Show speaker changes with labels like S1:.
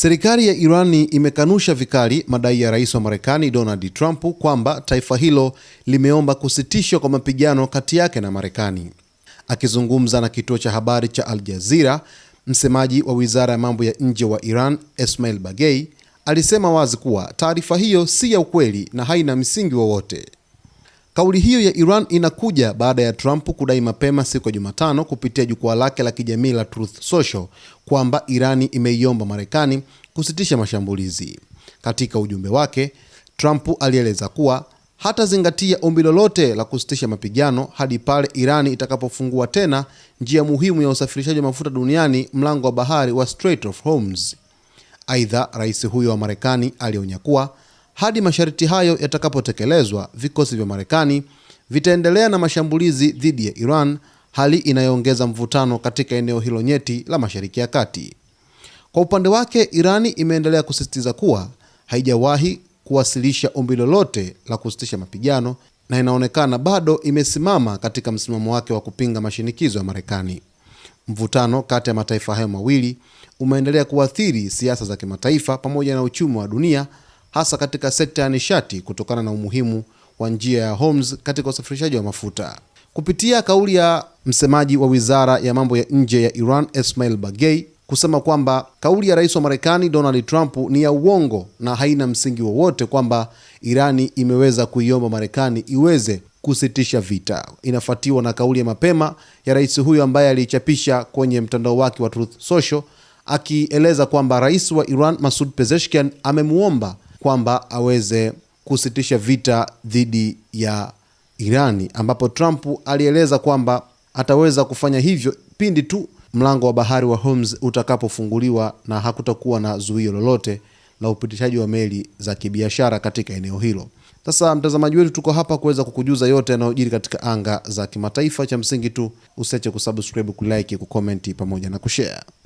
S1: Serikali ya Iran imekanusha vikali madai ya Rais wa Marekani Donald Trump kwamba taifa hilo limeomba kusitishwa kwa mapigano kati yake na Marekani. Akizungumza na kituo cha habari cha Al Jazeera, msemaji wa Wizara ya Mambo ya Nje wa Iran, Esmail Bagei, alisema wazi kuwa taarifa hiyo si ya ukweli na haina msingi wowote. Kauli hiyo ya Iran inakuja baada ya Trump kudai mapema siku ya Jumatano kupitia jukwaa lake la kijamii la Truth Social kwamba Irani imeiomba Marekani kusitisha mashambulizi. Katika ujumbe wake, Trump alieleza kuwa hatazingatia ombi lolote la kusitisha mapigano hadi pale Irani itakapofungua tena njia muhimu ya usafirishaji wa mafuta duniani, mlango wa bahari wa Strait of Hormuz. Aidha, rais huyo wa Marekani alionya kuwa hadi masharti hayo yatakapotekelezwa, vikosi vya Marekani vitaendelea na mashambulizi dhidi ya Iran, hali inayoongeza mvutano katika eneo hilo nyeti la Mashariki ya Kati. Kwa upande wake, Irani imeendelea kusisitiza kuwa haijawahi kuwasilisha ombi lolote la kusitisha mapigano na inaonekana bado imesimama katika msimamo wake wa kupinga mashinikizo ya Marekani. Mvutano kati ya mataifa hayo mawili umeendelea kuathiri siasa za kimataifa pamoja na uchumi wa dunia, hasa katika sekta ya nishati kutokana na umuhimu wa njia ya Hormuz katika usafirishaji wa mafuta. Kupitia kauli ya msemaji wa Wizara ya Mambo ya Nje ya Iran, Esmail Bagei, kusema kwamba kauli ya Rais wa Marekani Donald Trump ni ya uongo na haina msingi wowote kwamba Irani imeweza kuiomba Marekani iweze kusitisha vita, inafuatiwa na kauli ya mapema ya rais huyo ambaye alichapisha kwenye mtandao wake wa Truth Social akieleza kwamba Rais wa Iran Masoud Pezeshkian amemuomba kwamba aweze kusitisha vita dhidi ya Irani, ambapo Trump alieleza kwamba ataweza kufanya hivyo pindi tu mlango wa bahari wa Hormuz utakapofunguliwa na hakutakuwa na zuio lolote la upitishaji wa meli za kibiashara katika eneo hilo. Sasa mtazamaji wetu, tuko hapa kuweza kukujuza yote yanayojiri katika anga za kimataifa. Cha msingi tu usiache kusubscribe, kulike, kucomment pamoja na kushare.